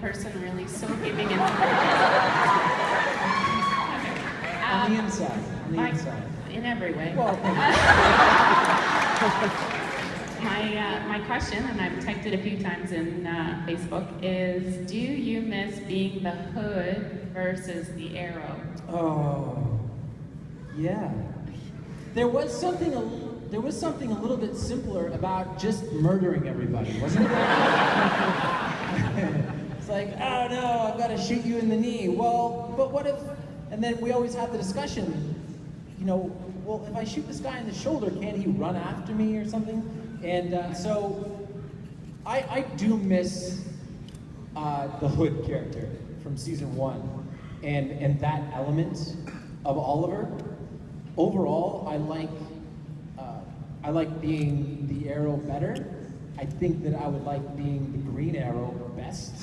person really soaking into it? On the inside. On the inside. In every way. Well, my question, and I've typed it a few times in Facebook, is do you miss being the hood versus the arrow? oh, yeah. There was something a little bit simpler about just murdering everybody, wasn't there? It's like, oh no, I've got to shoot you in the knee. Well, but what if? And then we always have the discussion, you know, well, if I shoot this guy in the shoulder, can't he run after me or something? And so I do miss the Hood character from season 1 and that element of Oliver. Overall, I like being the Arrow better. I think that I would like being the Green Arrow best.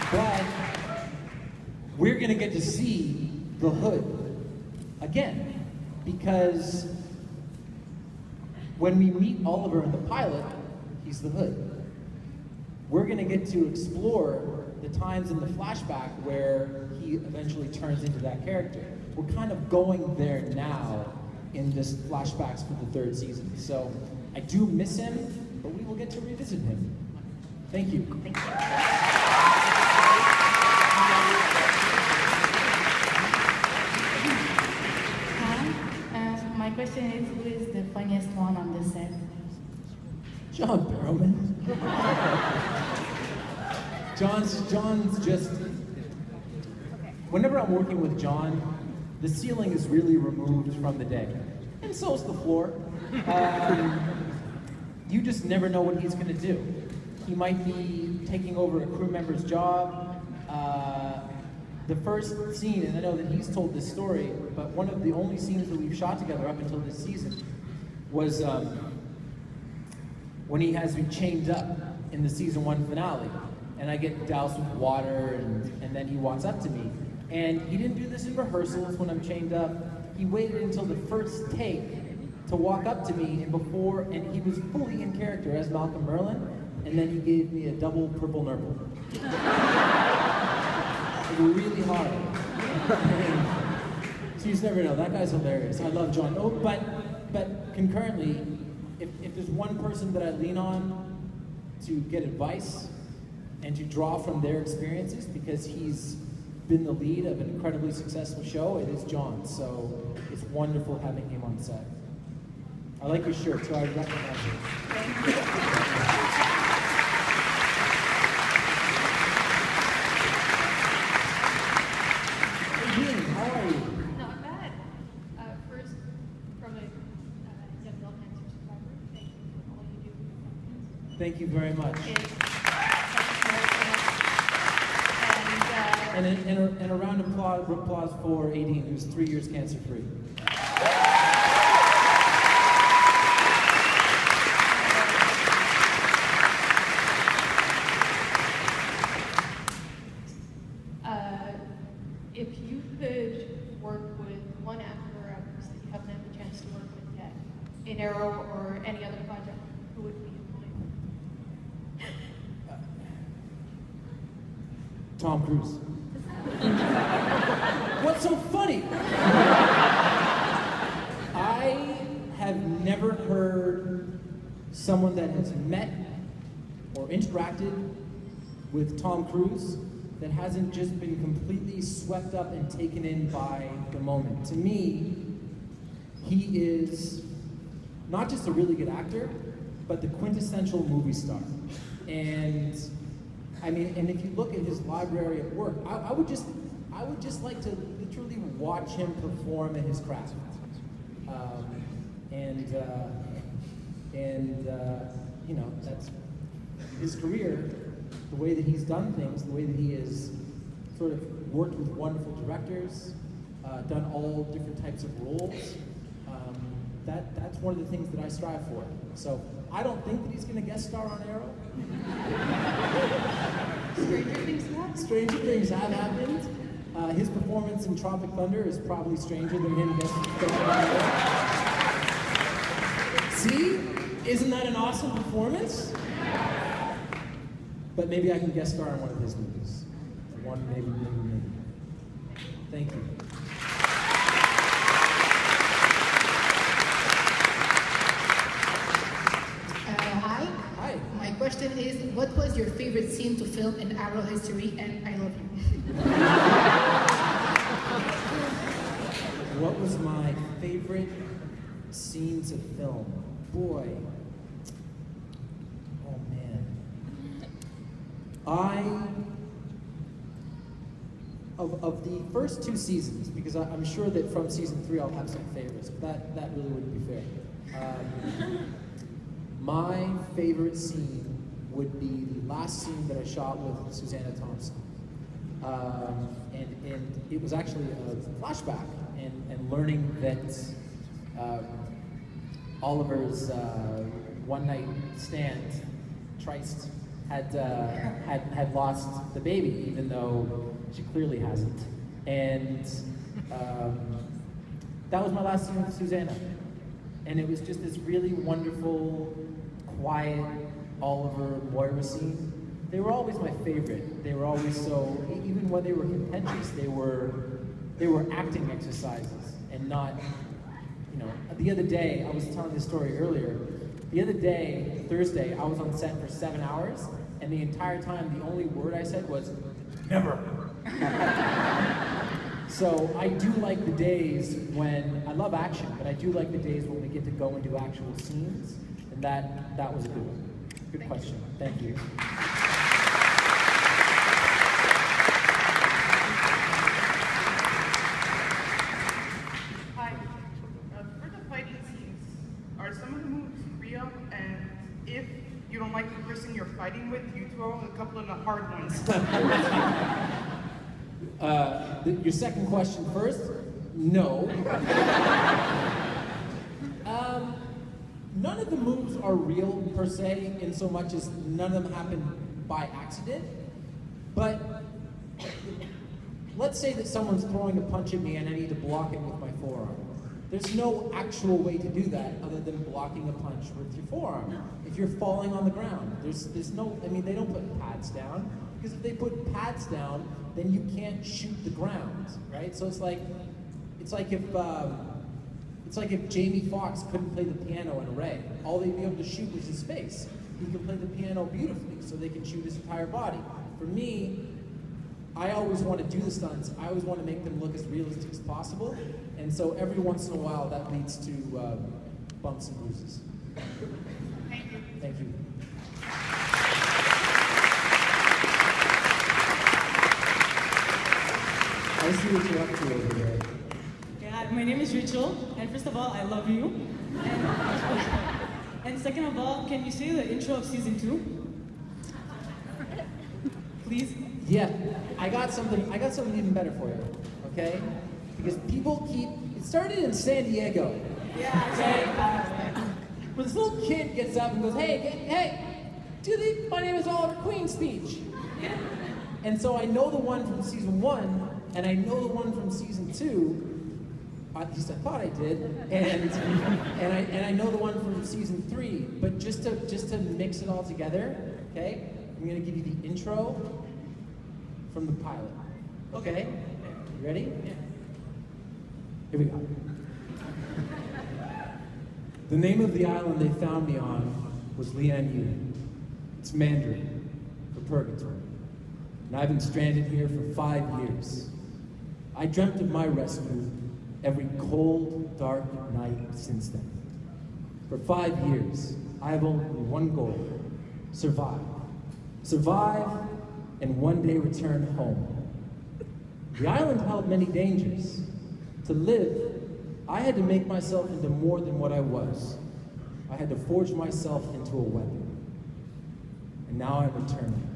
But we're gonna get to see the Hood again, because when we meet Oliver in the pilot, he's the Hood. We're gonna get to explore the times in the flashback where he eventually turns into that character. We're kind of going there now in this flashbacks for the 3rd season. So I do miss him, but we will get to revisit him. Thank you. Thank you. Hi, my question is, who is the funniest one on the set? John Barrowman. John's just, whenever I'm working with John, the ceiling is really removed from the deck. And so is the floor. You just never know what he's gonna do. He might be taking over a crew member's job. The first scene, and I know that he's told this story, but one of the only scenes that we've shot together up until this season was when he has me chained up in the season 1 finale. And I get doused with water, and then he walks up to me. And he didn't do this in rehearsals when I'm chained up. He waited until the first take to walk up to me, and he was fully in character as Malcolm Merlin, and then he gave me a double purple nurple. It was really hard. So you just never know. That guy's hilarious. I love John. Oh, but concurrently, if there's one person that I lean on to get advice and to draw from their experiences, because he's been the lead of an incredibly successful show, it is John. So it's wonderful having him on set. I like your shirt, so I recognize it. Thank you. How are you? Not bad. First, from a young adult cancer survivor, thank you for all you do for your companies. Thank you very much. And a round of applause for Aideen, who's 3 years cancer-free. If you could work with one actor or actress that you haven't had the chance to work with yet, in Arrow or any other project, who would be in mind? Tom Cruise. What's so funny? I have never heard someone that has met or interacted with Tom Cruise that hasn't just been completely swept up and taken in by the moment. To me, he is not just a really good actor, but the quintessential movie star. And I mean, and if you look at his library of work, I would just like to literally watch him perform at his craft. You know, that's his career, the way that he's done things, the way that he has sort of worked with wonderful directors, done all different types of roles. That's one of the things that I strive for. So I don't think that he's going to guest star on Arrow. Stranger things have happened. Stranger things have happened. His performance in Tropic Thunder is probably stranger than him guest starring on Arrow. See? Isn't that an awesome performance? But maybe I can guest star in one of his movies. One, maybe. Thank you. Hi. Hi. My question is, what was your favorite scene to film in Arrow history? And I love you. What was my favorite scene to film? Boy. Oh man. Of the first 2 seasons, because I'm sure that from season 3 I'll have some favorites, but that really wouldn't be fair. My favorite scene would be the last scene that I shot with Susanna Thompson. And it was actually a flashback and learning that Oliver's one-night stand, Trist, had lost the baby, even though she clearly hasn't. And that was my last scene with Susanna. And it was just this really wonderful, quiet Oliver Moira scene. They were always my favorite. They were always so, even when they were contentious, they were acting exercises and not, you know. The other day, I was telling this story earlier. The other day, Thursday, I was on set for 7 hours, and the entire time, the only word I said was, never. So I do like the days when, I love action, but I do like the days when we get to go and do actual scenes, and that was a good one. Good question. Thank you. Hi. For the fighting scenes, are some of the moves real? And if you don't like the person you're fighting with, you throw a couple of the hard ones. Your second question first? No. None of the moves are real per se, in so much as none of them happen by accident. But let's say that someone's throwing a punch at me and I need to block it with my forearm. There's no actual way to do that other than blocking a punch with your forearm. If you're falling on the ground, there's no, I mean, they don't put pads down, because if they put pads down, then you can't shoot the ground, right? So it's like if Jamie Foxx couldn't play the piano in Ray. All they'd be able to shoot was his face. He can play the piano beautifully, so they can shoot his entire body. For me, I always want to do the stunts. I always want to make them look as realistic as possible. And so every once in a while, that leads to bumps and bruises. Thank you. Thank you. I see what you're up to over there. Yeah, my name is Rachel, and first of all, I love you. And second of all, can you say the intro of season 2? Please? Yeah, I got something even better for you, okay? Because people it started in San Diego. Yeah, Okay? Where this little kid gets up and goes, hey, do the My Name is Oliver Queen speech. And so I know the one from season 1, and I know the one from season 2, at least I thought I did, and I know the one from season 3, but just to mix it all together, okay? I'm gonna give you the intro from the pilot. Okay? You ready? Yeah. Here we go. The name of the island they found me on was Lian. It's Mandarin for purgatory. And I've been stranded here for 5 years. I dreamt of my rescue every cold, dark night since then. For 5 years, I have only one goal: survive. Survive and one day return home. The island held many dangers. To live, I had to make myself into more than what I was. I had to forge myself into a weapon. And now I'm returning.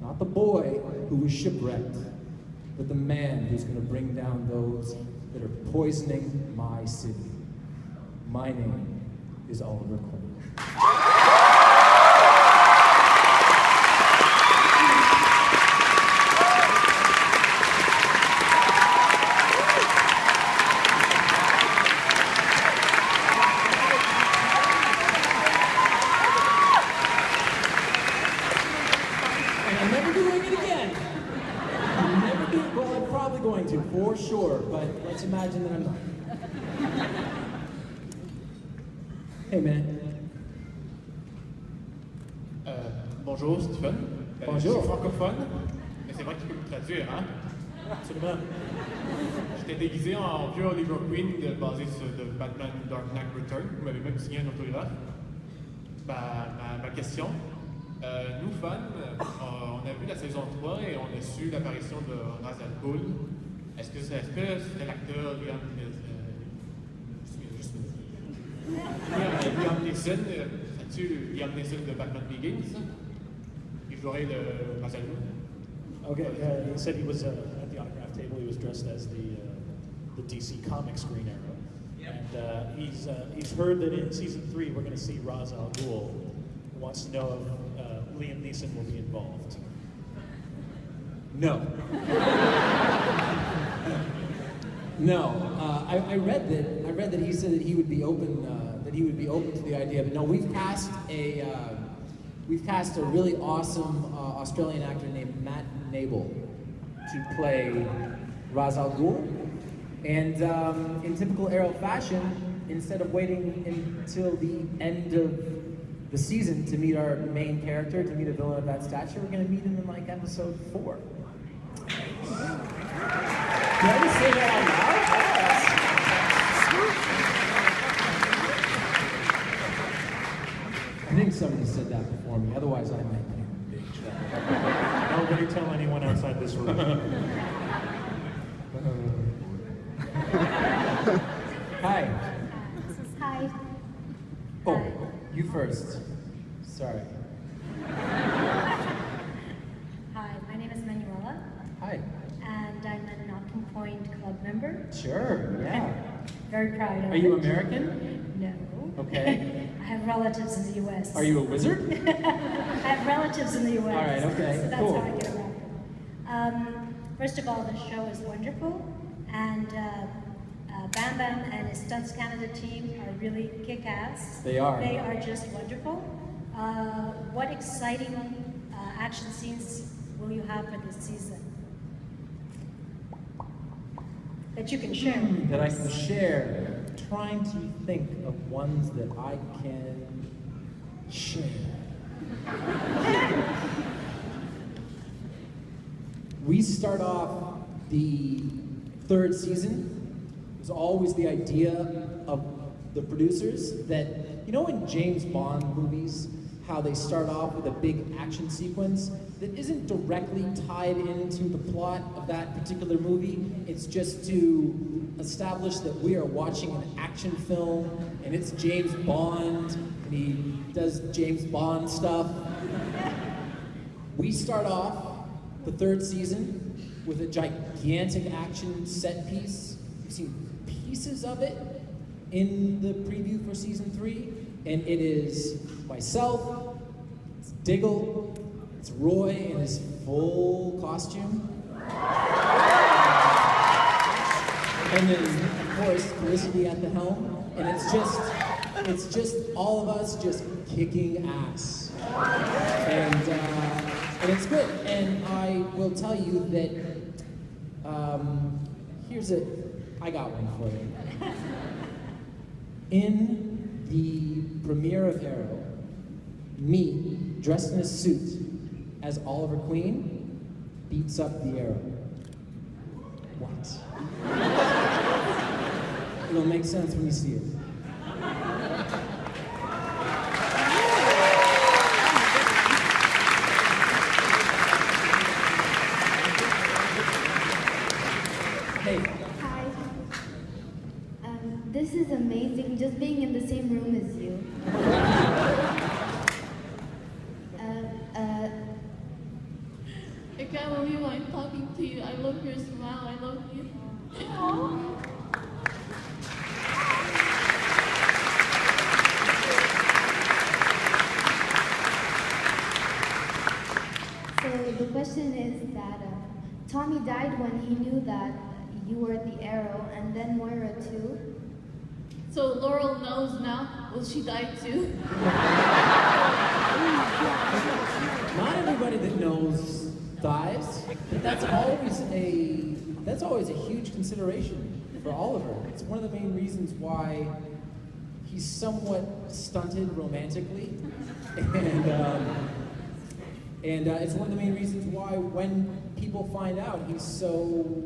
Not the boy who was shipwrecked, but the man who's going to bring down those that are poisoning my city. My name is Oliver Queen. Just imagine that I'm not. Hey man. Bonjour Stephen. Bonjour. Je suis francophone, mais c'est vrai que tu peux me traduire, hein? Absolument. J'étais déguisé en vieux Oliver Queen basé sur The Batman Dark Knight Return. Vous m'avez même signé un autographe. Ma question. Nous, fans, on a vu la saison 3 et on a su l'apparition de Ra's al Ghul. Est-ce que c'était l'acteur Liam Neeson? C'est-tu Liam Neeson de Batman Begins? Il jouerait le Ra's al Ghul? Okay, he said he was at the autograph table. He was dressed as the DC Comics Green Arrow, and he's heard that in season 3 we're going to see Ra's al Ghul. He wants to know if Liam Neeson will be involved. No. No. I read that he said that he would be open to the idea. But no, we've cast a really awesome Australian actor named Matt Nable to play Ra's al Ghul. And in typical Arrow fashion, instead of waiting until the end of the season to meet our main character, to meet a villain of that stature, we're going to meet him in like episode 4. Did I just say that out loud? I think somebody said that before me, otherwise I might be in big trouble. Nobody tell anyone outside this room. Hi. Hi. Oh, you first. Sorry. Hi, my name is Manuela, Hi. and I'm an Knocking Point Club member. Sure, yeah. Very proud of it. Are you American? No. Okay. I have relatives in the U.S. Are you a wizard? I have relatives in the U.S. All right, okay, So that's cool. how I get around. First of all, the show is wonderful, and Bam Bam and his Stunts Canada team are really kick-ass. They are. They are just wonderful. What exciting action scenes will you have for this season that you can share? That I can share. Trying to think of ones that I can share. We start off the 3rd season. It was always the idea of the producers that, you know, in James Bond movies, how they start off with a big action sequence that isn't directly tied into the plot of that particular movie. It's just to establish that we are watching an action film and it's James Bond and he does James Bond stuff. We start off the 3rd season with a gigantic action set piece. You've seen pieces of it in the preview for season 3, and it is myself, it's Diggle, it's Roy in his full costume, and then of course Felicity at the helm, and it's just all of us just kicking ass, and it's good. And I will tell you that I got one for you. In the premiere of Arrow, me, dressed in a suit as Oliver Queen, beats up the Arrow. What? It'll make sense when you see it. Hey. Hi. This is amazing, just being in the same room as you. I can't believe I'm talking to you. I love your smile. I love you. So the question is that Tommy died when he knew that you were the Arrow, and then Moira too. So Laurel knows now. Will she die too? Not everybody that knows dies, but that's always a huge consideration for Oliver. It's one of the main reasons why he's somewhat stunted romantically, and it's one of the main reasons why when people find out he's so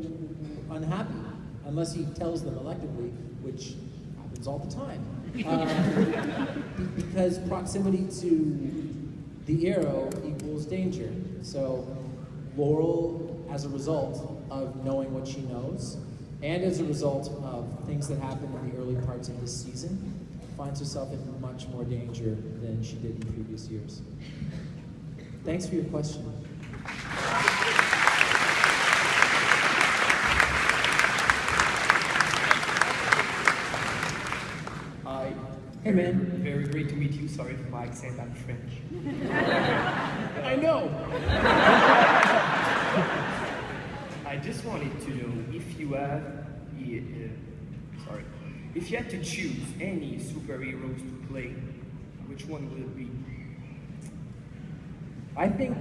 unhappy, unless he tells them electively, which happens all the time. Because proximity to the arrow equals danger. So Laurel, as a result of knowing what she knows, and as a result of things that happened in the early parts of this season, finds herself in much more danger than she did in previous years. Thanks for your question. Hi. Hey, man. Very great to meet you. Sorry for my accent, I'm French. I know. I just wanted to know if you if you had to choose any superheroes to play, which one would it be? I think,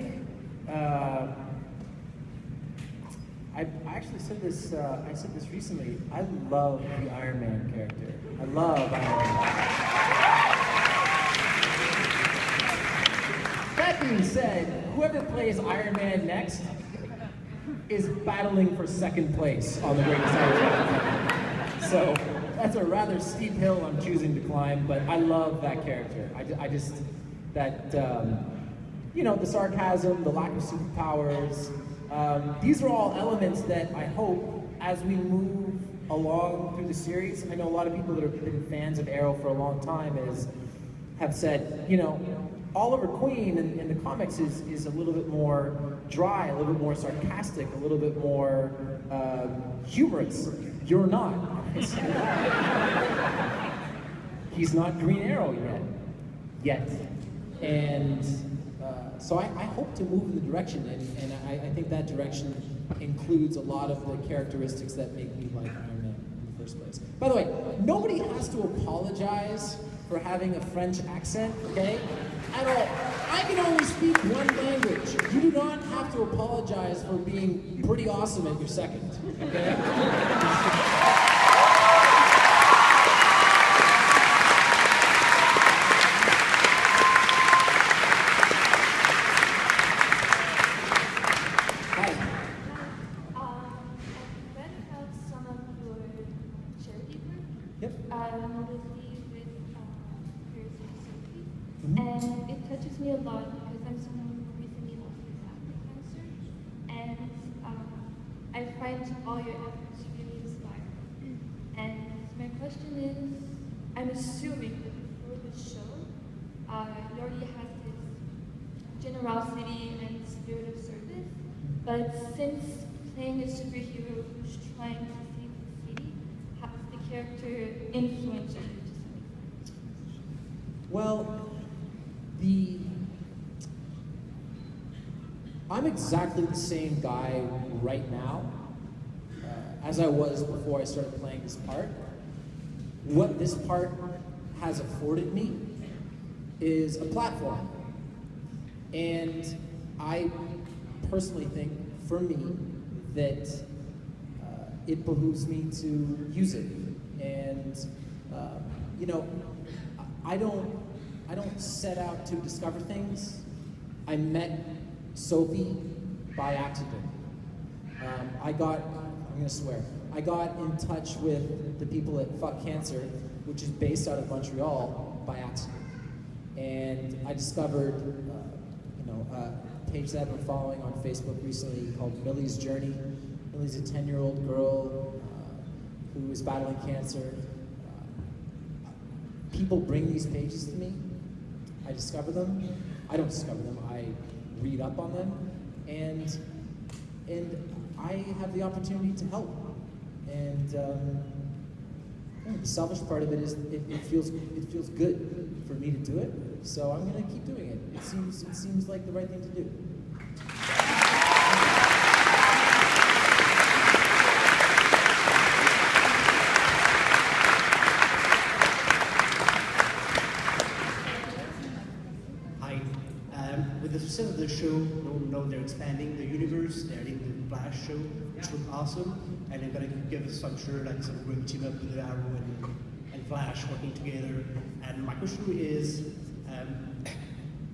I actually said this, I said this recently, I love the Iron Man character. I love Iron Man. That being said, whoever plays Iron Man next is battling for second place on the greatest Iron Man. So that's a rather steep hill I'm choosing to climb, but I love that character. I just, that, you know, the sarcasm, the lack of superpowers, these are all elements that I hope, as we move along through the series, I know a lot of people that have been fans of Arrow for a long time have said, you know, Oliver Queen in the comics is a little bit more dry, a little bit more sarcastic, a little bit more humorous. You're not. He's not Green Arrow yet. And so I hope to move in the direction, and I think that direction includes a lot of the characteristics that make me like Iron Man in the first place. By the way, nobody has to apologize for having a French accent, okay? At all. I can only speak one language. You do not have to apologize for being pretty awesome at your second, okay? And it touches me a lot because I'm someone who recently lost his after cancer, and I find all your efforts really inspiring. And my question is, I'm assuming that before the show, you already has this generosity and spirit of service, but since playing a superhero who's trying to save the city, how does the character influence you to some extent? Well, I'm exactly the same guy right now as I was before I started playing this part. What this part has afforded me is a platform. And I personally think, for me, that it behooves me to use it. And, you know, I don't set out to discover things. I met Sophie by accident. I'm gonna swear, I got in touch with the people at Fuck Cancer, which is based out of Montreal, by accident. And I discovered, a page that I've been following on Facebook recently called Millie's Journey. Millie's a 10-year-old girl who is battling cancer. People bring these pages to me. I discover them. I don't discover them. I read up on them, and I have the opportunity to help. And the selfish part of it is it feels good for me to do it. So I'm gonna keep doing it. It seems like the right thing to do. With the success of the show. Now they're expanding the universe. They're adding the Flash show, which looks awesome. And they're gonna give us, I'm sure, like some great team up with Arrow and Flash working together. And my question is,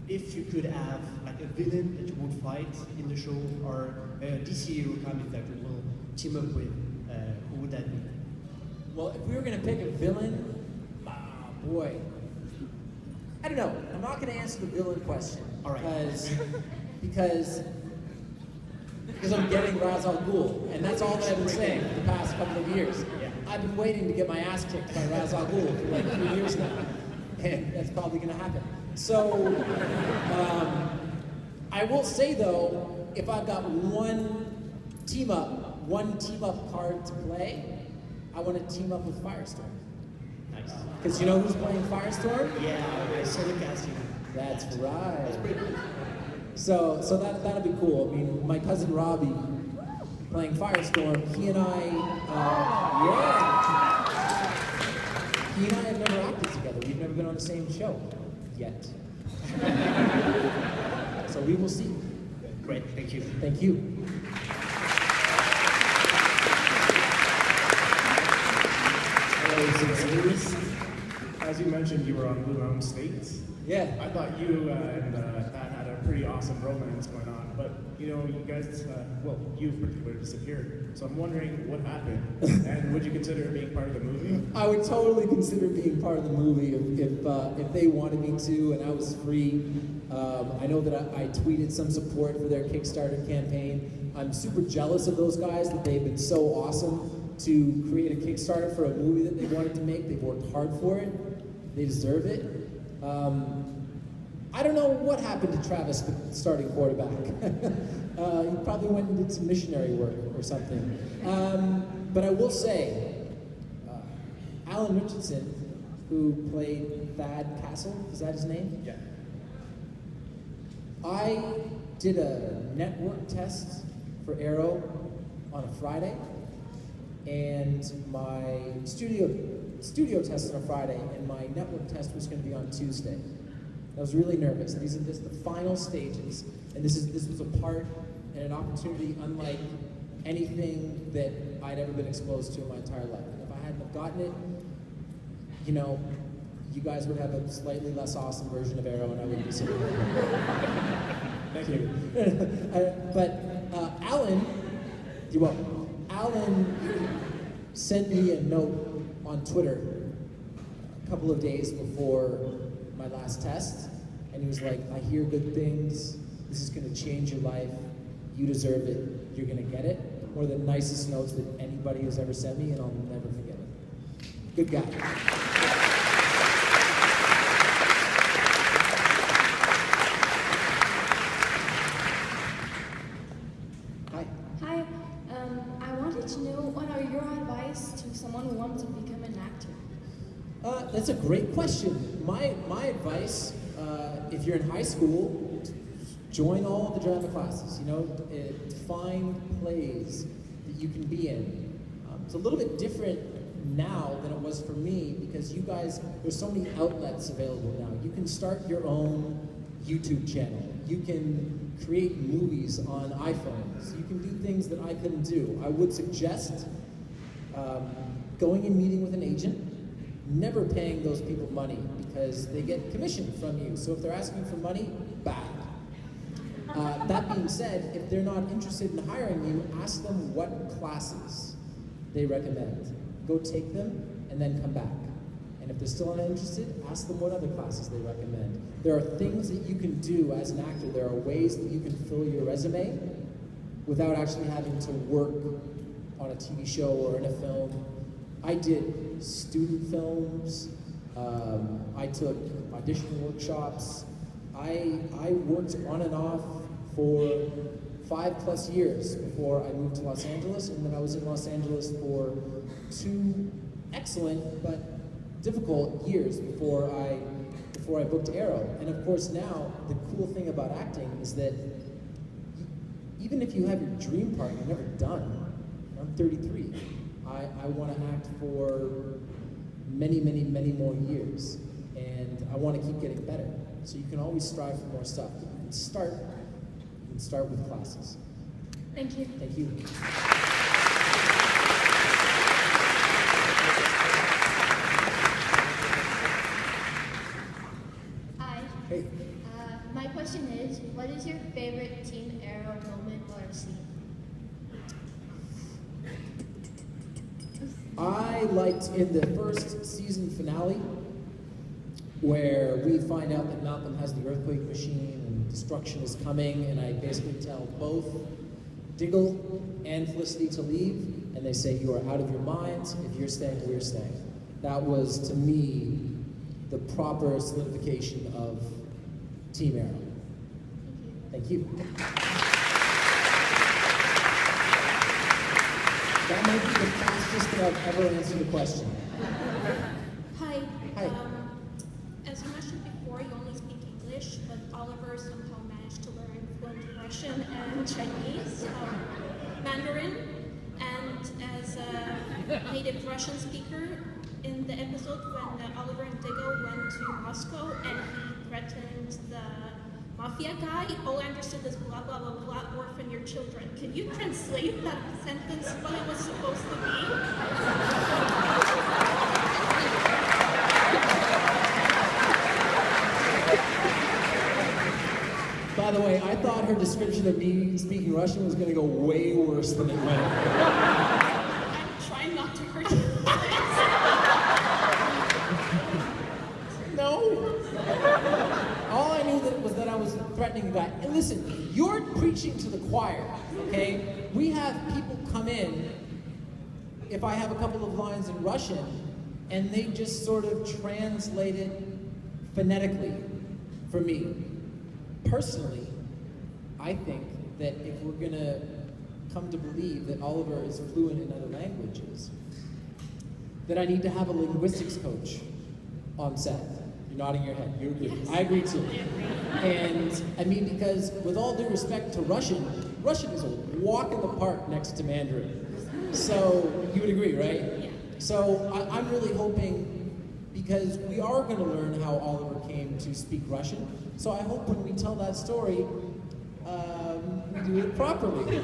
if you could have like a villain that you would fight in the show, or a DC hero comic that you will team up with, who would that be? Well, if we were gonna pick a villain, boy, I don't know. I'm not gonna answer the villain question. All right. Because I'm getting Ra's al Ghul, and that's all that I've been saying for the past couple of years. Yeah. I've been waiting to get my ass kicked by Ra's al Ghul for like 3 years now, and that's probably gonna happen. So, I will say though, if I've got one team up card to play, I want to team up with Firestorm. Nice. Because you know who's playing Firestorm? Yeah, I saw the casting. That's right. That's pretty cool. So that'll be cool. I mean, my cousin Robbie playing Firestorm, he and I have never acted together. We've never been on the same show yet. So we will see. Great, thank you. Thank you. As you mentioned, you were on Blue Mountain State. Yeah. I thought you and Pat had a pretty awesome romance going on, but you know, you guys, you in particular disappeared. So I'm wondering what happened, and would you consider being part of the movie? I would totally consider being part of the movie if they wanted me to, and I was free. I know that I tweeted some support for their Kickstarter campaign. I'm super jealous of those guys that they've been so awesome to create a Kickstarter for a movie that they wanted to make. They've worked hard for it. They deserve it. I don't know what happened to Travis, the starting quarterback. He probably went and did some missionary work or something. But I will say, Alan Richardson, who played Thad Castle, is that his name? Yeah. I did a network test for Arrow on a Friday, and my studio test on a Friday, and my network test was going to be on Tuesday. I was really nervous. This is the final stages, and this was a part and an opportunity unlike anything that I'd ever been exposed to in my entire life. And if I hadn't have gotten it, you know, you guys would have a slightly less awesome version of Arrow, and I wouldn't be sitting here. Thank you. But Alan sent me a note on Twitter a couple of days before my last test, and he was like, I hear good things, this is going to change your life, you deserve it, you're going to get it. One of the nicest notes that anybody has ever sent me, and I'll never forget it. Good guy. That's a great question. My advice, if you're in high school, join all the drama classes. You know, find plays that you can be in. It's a little bit different now than it was for me because you guys, there's so many outlets available now. You can start your own YouTube channel. You can create movies on iPhones. You can do things that I couldn't do. I would suggest going and meeting with an agent. Never paying those people money because they get commission from you. So if they're asking for money, bad. That being said, if they're not interested in hiring you, ask them what classes they recommend. Go take them and then come back. And if they're still not interested, ask them what other classes they recommend. There are things that you can do as an actor. There are ways that you can fill your resume without actually having to work on a TV show or in a film. I did student films, I took audition workshops, I worked on and off for 5+ years before I moved to Los Angeles, and then I was in Los Angeles for 2 excellent but difficult years before I booked Arrow. And of course now, the cool thing about acting is that even if you have your dream part, you're never done. I'm 33. I want to act for many, many, many more years, and I want to keep getting better. So you can always strive for more stuff. You can start Let's start with classes. Thank you. Thank you. Hi. Hey. My question is, what is your favorite Team Arrow moment or scene? I liked in the first season finale where we find out that Malcolm has the earthquake machine and destruction is coming, and I basically tell both Diggle and Felicity to leave, and they say, you are out of your minds. If you're staying, we're staying. That was, to me, the proper solidification of Team Arrow. Thank you. That might be the fastest that I've ever answered a question. Hi. Hi. As you mentioned before, you only speak English, but Oliver somehow managed to learn fluent Russian and Chinese, Mandarin, and as a native Russian speaker, in the episode when Oliver and Diggle went to Moscow and he threatened the mafia guy, all I understood is blah, blah, blah, blah, orphan your children. Can you translate that sentence what it was supposed to be? By the way, I thought her description of me speaking Russian was going to go way worse than it went. I'm trying not to hurt you. No. All I knew was that I was threatening a guy. And listen, you're preaching to the choir, okay? We have people come in, if I have a couple of lines in Russian, and they just sort of translate it phonetically for me. Personally, I think that if we're gonna come to believe that Oliver is fluent in other languages, that I need to have a linguistics coach on set. You're nodding your head. You agree. I agree too. And I mean, because with all due respect to Russian is a walk in the park next to Mandarin. So you would agree, right? Yeah. So I'm really hoping, because we are going to learn how Oliver came to speak Russian. So I hope when we tell that story, we do it properly.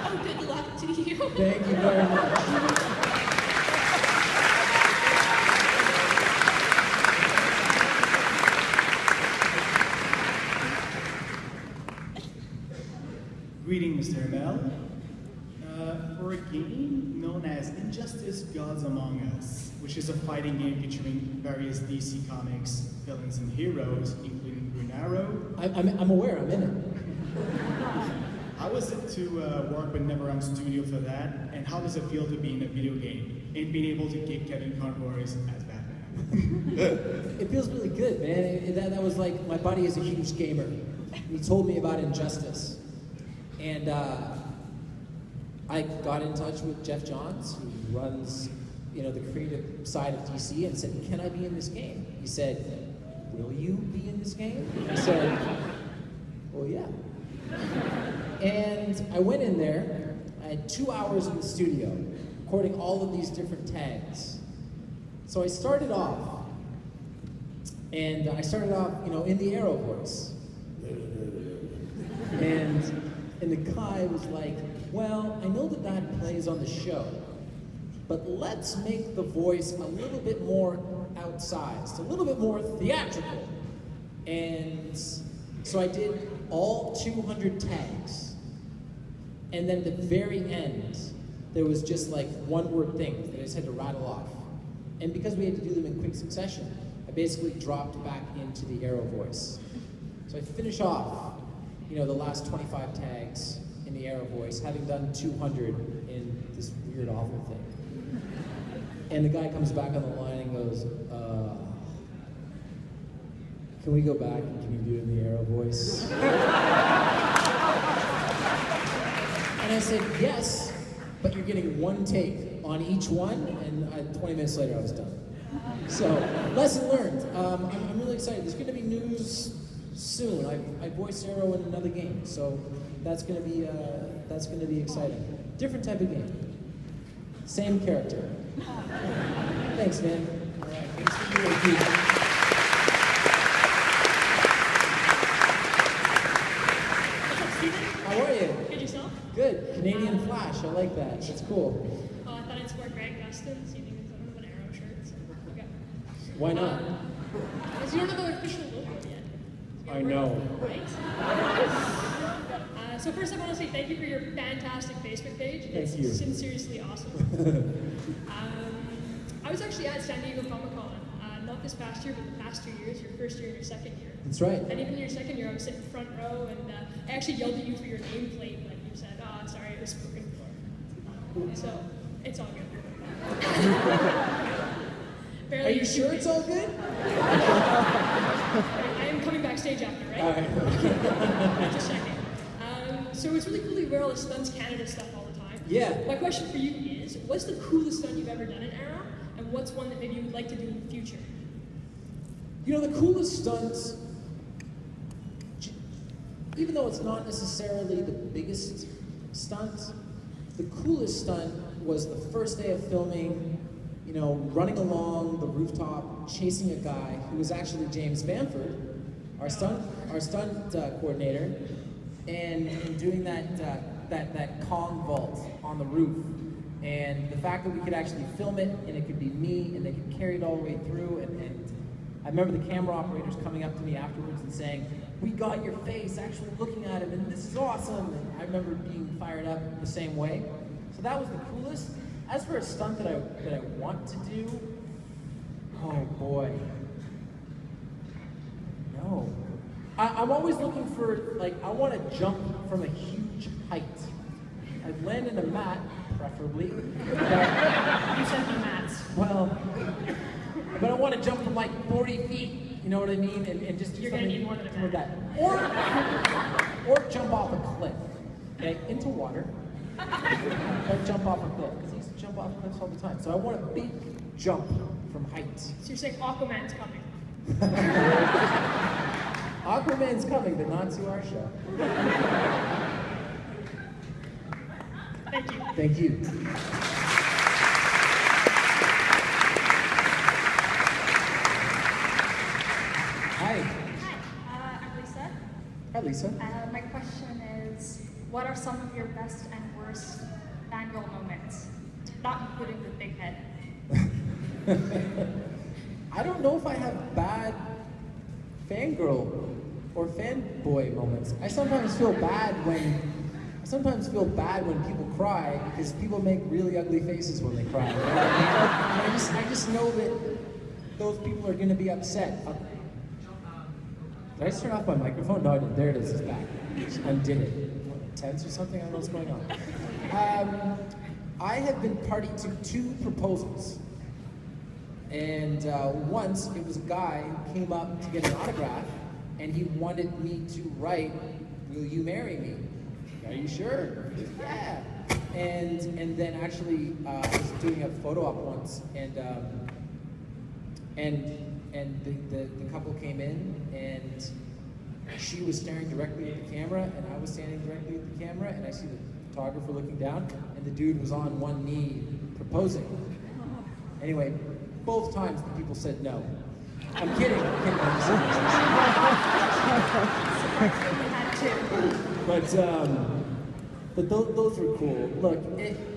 Oh, good luck to you. Thank you very much. Greetings, Mr. Amell. For a game known as Injustice Gods Among Us, which is a fighting game featuring various DC Comics villains and heroes, including Green Arrow. I'm aware, I'm in it. How was it to work with NetherRealm Studio for that, and how does it feel to be in a video game and being able to get Kevin Conroy's as Batman? It feels really good, man. That was like, my buddy is a huge gamer. He told me about Injustice. And I got in touch with Jeff Johns, who runs, the creative side of DC, and said, can I be in this game? He said, will you be in this game? I said, well, yeah. And I went in there. I had 2 hours in the studio, recording all of these different tags. So I started off, and in the Arrow voice. And the guy was like, well, I know that plays on the show, but let's make the voice a little bit more outsized, a little bit more theatrical. And so I did all 200 tags. And then at the very end, there was just like one-word things that I just had to rattle off. And because we had to do them in quick succession, I basically dropped back into the Arrow voice. So I finish off the last 25 tags in the Arrow voice, having done 200 in this weird, awful thing. And the guy comes back on the line and goes, can we go back and can you do it in the Arrow voice? And I said, yes, but you're getting one take on each one, and 20 minutes later I was done. So, lesson learned. I'm really excited. There's going to be news soon. I voiced Arrow in another game, so that's gonna be exciting. Different type of game. Same character. Thanks, man. All right, thanks for being here. flash. I like that. That's cool. I thought I'd support Greg Gustin, seeing as I don't have an arrow shirt. So, okay. Why not? Because you don't have the official logo yet. I know. Right? So first I want to say thank you for your fantastic Facebook page. Thank you. It's seriously awesome. I was actually at San Diego Comic-Con, not this past year, but the past 2 years, your first year and your second year. That's right. And even your second year, I was sitting front row, and I actually yelled at you for your nameplate, but you said, "Oh, sorry, it was spoken for." So it's all good. Are you sure it's all good? I am coming backstage after, right? All right. Just checking. So it's really cool that you wear all the Stunts Canada stuff all the time. Yeah. My question for you is, what's the coolest stunt you've ever done in Arrow, and what's one that maybe you would like to do in the future? You know, the coolest stunts, even though it's not necessarily the biggest stunt, the coolest stunt was the first day of filming, you know, running along the rooftop, chasing a guy who was actually James Bamford, our stunt coordinator, and doing that Kong vault on the roof. And the fact that we could actually film it, and it could be me, and they could carry it all the way through, and I remember the camera operators coming up to me afterwards and saying, "We got your face," actually looking at him, and this is awesome. And I remember being fired up the same way. So that was the coolest. As for a stunt that I want to do, oh boy. No. I'm always looking for, like, I want to jump from a huge height. I'd land in a mat, preferably. You said the mats. Well, but I want to jump from like 40 feet, you know what I mean? And just do You're going to something need more than a toward mat. that. Or jump off a cliff, okay, into water. Or jump off a cliff, because I used to jump off cliffs all the time. So I want a big jump from height. So you're saying Aquaman's coming? Aquaman's coming, but not to our show. Thank you. Thank you. Hi. Hi, I'm Lisa. Hi, Lisa. My question is, what are some of your best and worst fangirl moments? Not including the big head. I don't know if I have bad fangirl or fanboy moments. I sometimes feel bad when people cry, because people make really ugly faces when they cry. And I just know that those people are going to be upset. Did I just turn off my microphone? No, I didn't. There it is. It's back. Just undid it. Tense or something? I don't know what's going on. I have been party to 2 proposals. And once, it was a guy who came up to get an autograph, and he wanted me to write, "Will you marry me?" Are you sure? Yeah. And then actually, I was doing a photo op once, and the couple came in, and she was staring directly at the camera, and I was standing directly at the camera, and I see the photographer looking down, and the dude was on one knee proposing. Anyway, both times the people said no. I'm kidding. But those were cool. Look,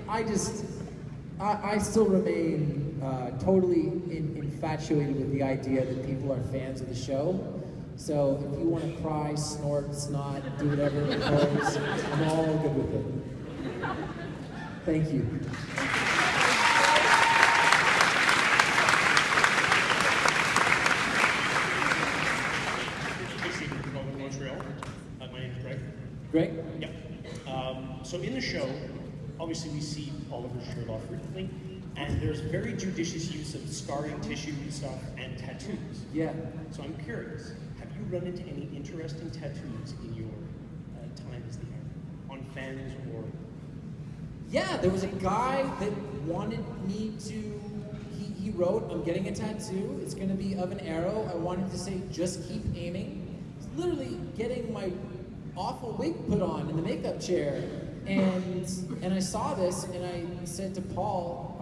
I still remain totally infatuated with the idea that people are fans of the show. So if you want to cry, snort, snot, do whatever it goes, I'm all good with it. Thank you. From Montreal. My name is Greg. Greg? Yep. So in the show, obviously we see Oliver's shirt off frequently, and there's very judicious use of scarring tissue and stuff and tattoos. Yeah. So I'm curious, have you run into any interesting tattoos in your time as the actor? On fans or? Yeah, there was a guy that wanted me to, he wrote, "I'm getting a tattoo, it's gonna be of an arrow. I wanted to say, just keep aiming." It's literally getting my awful wig put on in the makeup chair. And I saw this, and I said to Paul,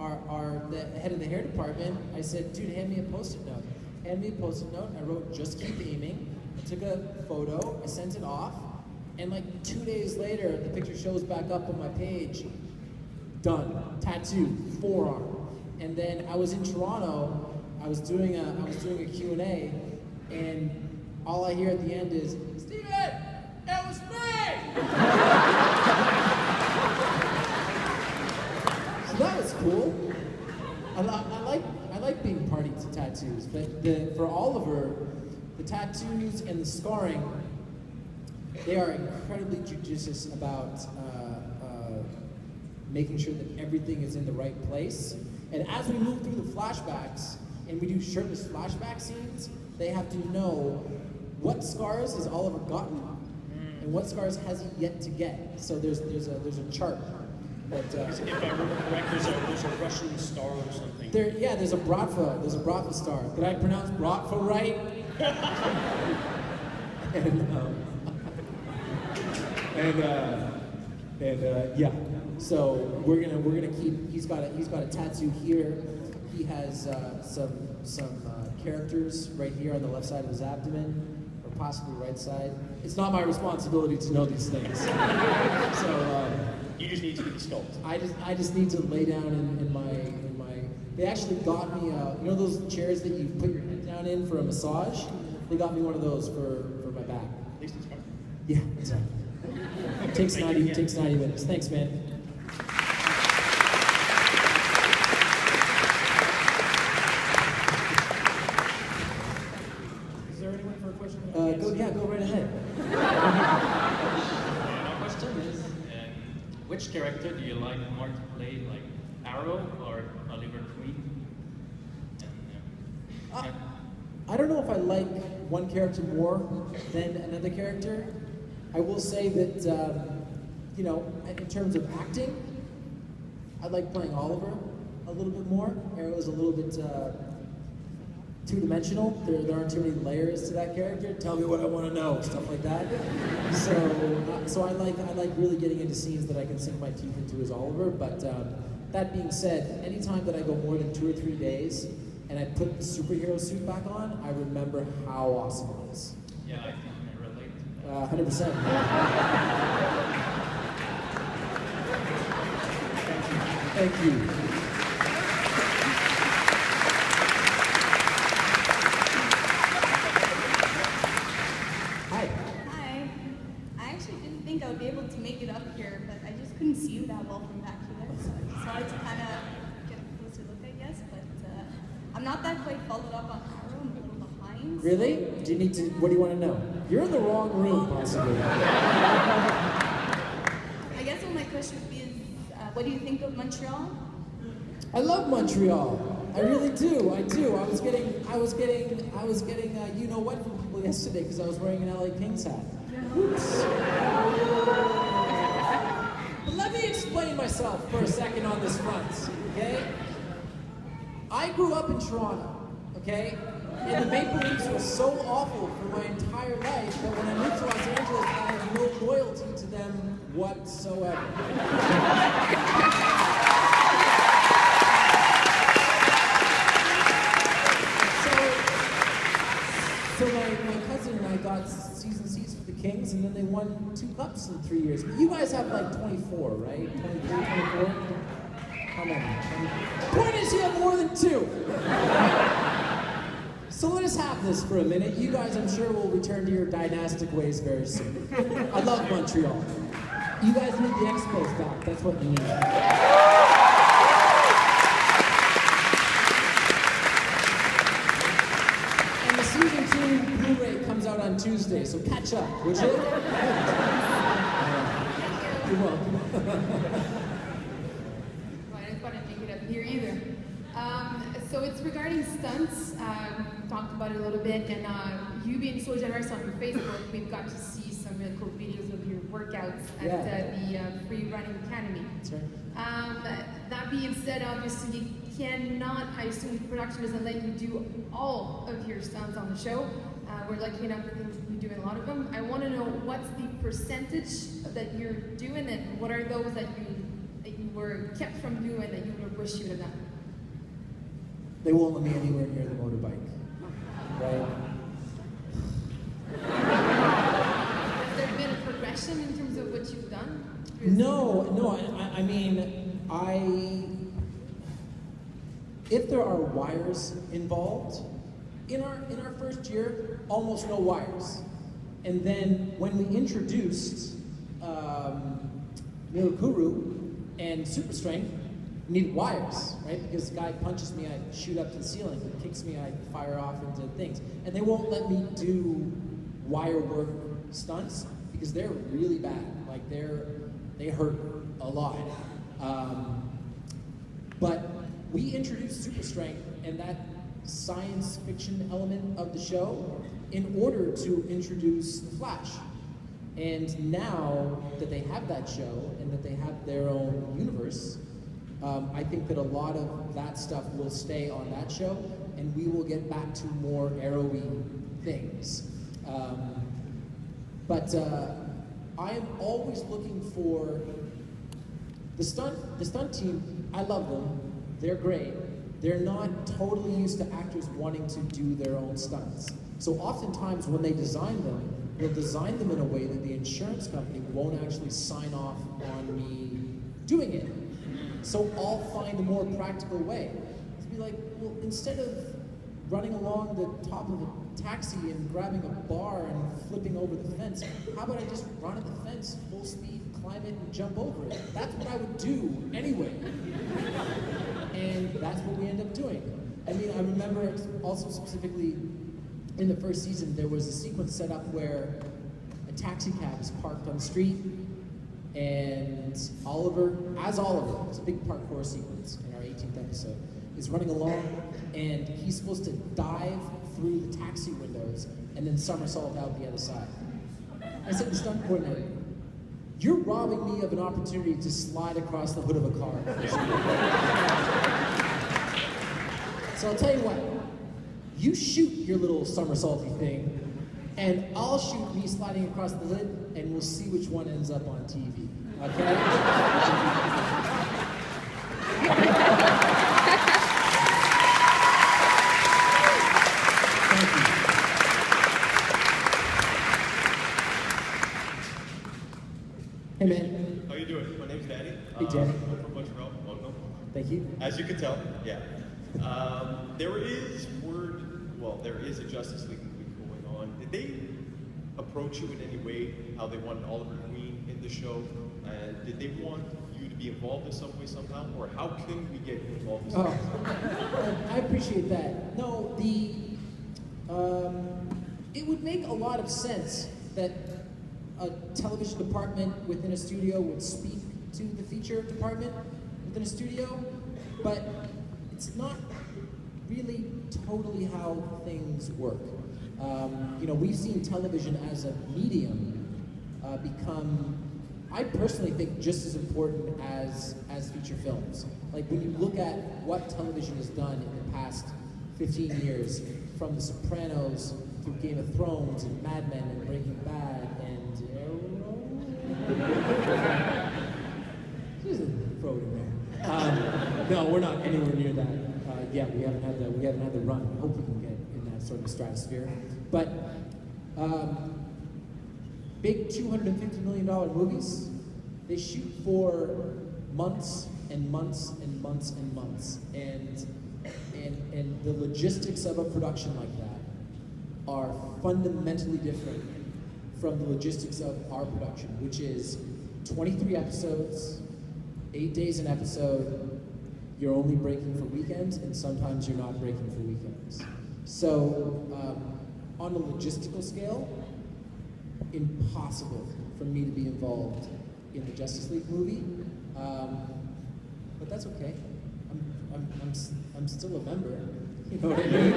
the head of the hair department, I said, "Dude, hand me a Post-it note." Hand me a Post-it note, I wrote, "Just keep aiming." I took a photo, I sent it off, and like 2 days later, the picture shows back up on my page, done. Tattoo, forearm. And then I was in Toronto, I was doing a Q&A, and all I hear at the end is, Steven, it was me! So that was cool. I like being party to tattoos, but for Oliver, the tattoos and the scarring, they are incredibly judicious about making sure that everything is in the right place. And as we move through the flashbacks, and we do shirtless flashback scenes, they have to know what scars has Oliver gotten, and what scars has he yet to get. So there's a chart. But, if I remember correct, there's a Russian star or something. There's a Bratva star. Did I pronounce Bratva right? Yeah. So we're gonna keep. He's got a tattoo here. He has some characters right here on the left side of his abdomen, or possibly right side. It's not my responsibility to know these things. So you just need to be the sculpt. I just need to lay down in my. They actually got me you know those chairs that you put your head down in for a massage. They got me one of those for my back. At least it's fun. Yeah, exactly. Takes 90 minutes. Thanks, man. Is there anyone for a question? Go right ahead. My question is, which character do you like more to play, like Arrow or Oliver Queen? I don't know if I like one character more than another character. I will say that, you know, in terms of acting, I like playing Oliver a little bit more. Arrow is a little bit two-dimensional. There aren't too many layers to that character. Tell me what I want to know, stuff like that. So I like really getting into scenes that I can sink my teeth into as Oliver. But that being said, anytime that I go more than 2 or 3 days and I put the superhero suit back on, I remember how awesome it is. Yeah, I think I relate to that. 100%. Thank you. Hi. Hi. I actually didn't think I would be able to make it up here, but I just couldn't see you that well from back here, so I decided to kind of get a closer look, I guess. But I'm not that quite followed up on Arrow. I'm a little behind. Really? Do you need to? What do you want to know? You're in the wrong room, possibly. I guess what my question would be is, what do you think of Montreal? I love Montreal. I really do. I do. I was getting you know what from people yesterday because I was wearing an LA Kings hat. Oops. But let me explain myself for a second on this front, okay? I grew up in Toronto, okay? And the Maple Leafs were so awful for my entire life that when I moved to Los Angeles, I have no loyalty to them whatsoever. So my cousin and I got season seats for the Kings, and then they won 2 cups in 3 years. But you guys have like 24, right? 23, 24? How many? Point is, you have more than 2. So let us have this for a minute. You guys, I'm sure, will return to your dynastic ways very soon. I love Montreal. You guys need the Expos back. That's what you need. Season 2 Blu-ray comes out on Tuesday, so catch up, would you? You're welcome. Well, I didn't want to make it up here either. So it's regarding stunts. Talked about it a little bit, and you being so generous on your Facebook, we've got to see some really cool videos of your workouts at the Free Running Academy. That's right. That being said, obviously you cannot, I assume production doesn't let you do all of your stunts on the show. We're lucky enough to be doing a lot of them. I want to know what's the percentage that you're doing, and what are those that you were kept from doing that you would have wished you would have done? They won't let me anywhere near the motorbike, right? Has there been a progression in terms of what you've done? No, I mean, if there are wires involved, in our first year, almost no wires. And then when we introduced Mirukuru and Super Strength, we need wires, right? Because the guy punches me, I shoot up to the ceiling. He kicks me, I fire off into things. And they won't let me do wire work stunts because they're really bad. Like they hurt a lot. But we introduced Super Strength and that science fiction element of the show in order to introduce the Flash. And now that they have that show and that they have their own universe, I think that a lot of that stuff will stay on that show and we will get back to more arrowy things. But I am always looking for the stunt team. I love them. They're great. They're not totally used to actors wanting to do their own stunts. So oftentimes when they design them, they'll design them in a way that the insurance company won't actually sign off on me doing it. So I'll find a more practical way. To be like, well, instead of running along the top of a taxi and grabbing a bar and flipping over the fence, how about I just run at the fence, full speed, climb it, and jump over it? That's what I would do anyway. And that's what we end up doing. I mean, I remember also specifically in the first season, there was a sequence set up where a taxi cab is parked on the street and Oliver, it's a big parkour sequence in our 18th episode, is running along and he's supposed to dive through the taxi windows and then somersault out the other side. I said to the stunt coordinator, you're robbing me of an opportunity to slide across the hood of a car. So I'll tell you what, you shoot your little somersaulty thing, and I'll shoot me sliding across the hood, and we'll see which one ends up on TV, okay? Thank you. Hey, man. How you doing? My name's Danny. Hey, Danny. I'm from Montreal. Welcome. Thank you. As you can tell, yeah. There is a Justice League movie going on. Did they approach you in any way how they wanted Oliver Queen in the show? And did they want you to be involved in some way somehow? Or how can we get involved in some way? I appreciate that. No, it would make a lot of sense that a television department within a studio would speak to the feature department within a studio, but it's not really totally how things work. We've seen television as a medium become, I personally think, just as important as feature films. Like when you look at what television has done in the past 15 years, from The Sopranos through Game of Thrones and Mad Men and Breaking Bad and Just throw it in there. No, we're not anywhere near that. We haven't had the run. I hope we can get in that sort of stratosphere. But big $250 million movies, they shoot for months and months and months and months. And the logistics of a production like that are fundamentally different from the logistics of our production, which is 23 episodes, 8 days an episode. You're only breaking for weekends, and sometimes you're not breaking for weekends. So, on a logistical scale, impossible for me to be involved in the Justice League movie, but that's okay. I'm still a member. You know what I mean?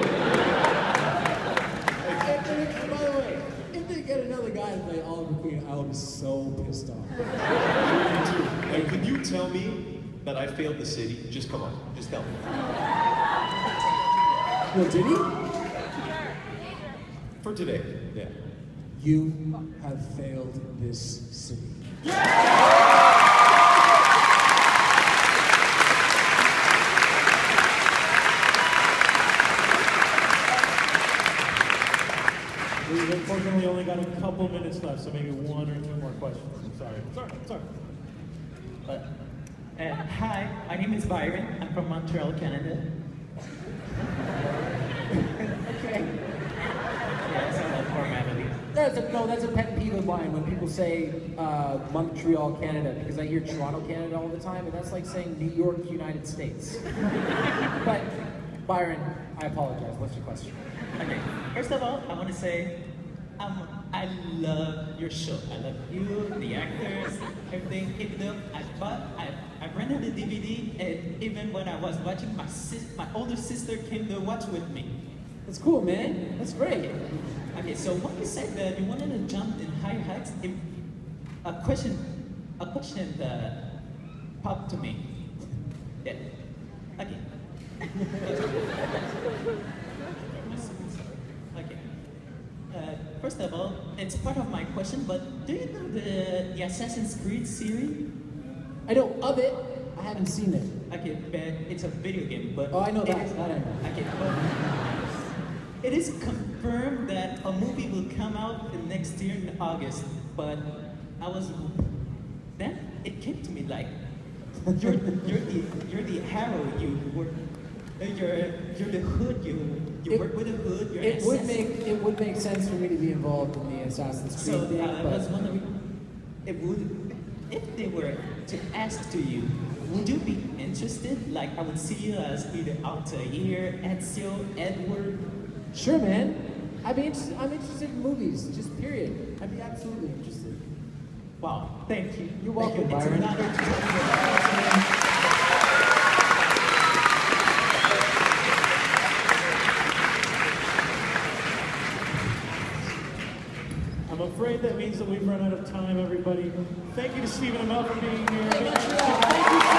And by the way, if they get another guy to play Oliver Queen, I'll be so pissed off. And could you tell me that I failed the city? Just come on, just tell me. Well, did he? For today, yeah. You have failed this city. We've unfortunately only got a couple minutes left, so maybe one or two more questions. I'm sorry. But Hi, my name is Byron. I'm from Montreal, Canada. Okay. Yes, I love formality. That's a pet peeve of mine when people say Montreal, Canada, because I hear Toronto, Canada all the time, and that's like saying New York, United States. But Byron, I apologize. What's your question? Okay, first of all, I want to say I love your show. I love you, the actors, everything. Even though I rented the DVD, and even when I was watching, my older sister came to watch with me. That's cool, man. That's great. Okay, so when you said that you wanted to jump in higher heights, a question popped to me. Yeah. Okay. Okay. First of all, it's part of my question, but do you know the Assassin's Creed series? I know of it. I haven't seen it. Okay, but it's a video game, but... Oh, I know that. That I know. Okay, but it is confirmed that a movie will come out next year in August, but then it came to me like, you're the hero, you're the hood, you work with the hood, you're it would make sense for me to be involved in the Assassin's Creed so thing. I was wondering, if they were to ask to you, would you be interested? Like I would see you as either Altair, Ezio, Edward. Sure, man. I'm interested in movies, just period. I'd be absolutely interested. Wow, thank you. You're welcome, It's Byron. an honor to talk to you. I'm afraid that means that we've run out of time, everybody. Thank you to Stephen Amell for being here. Thank you.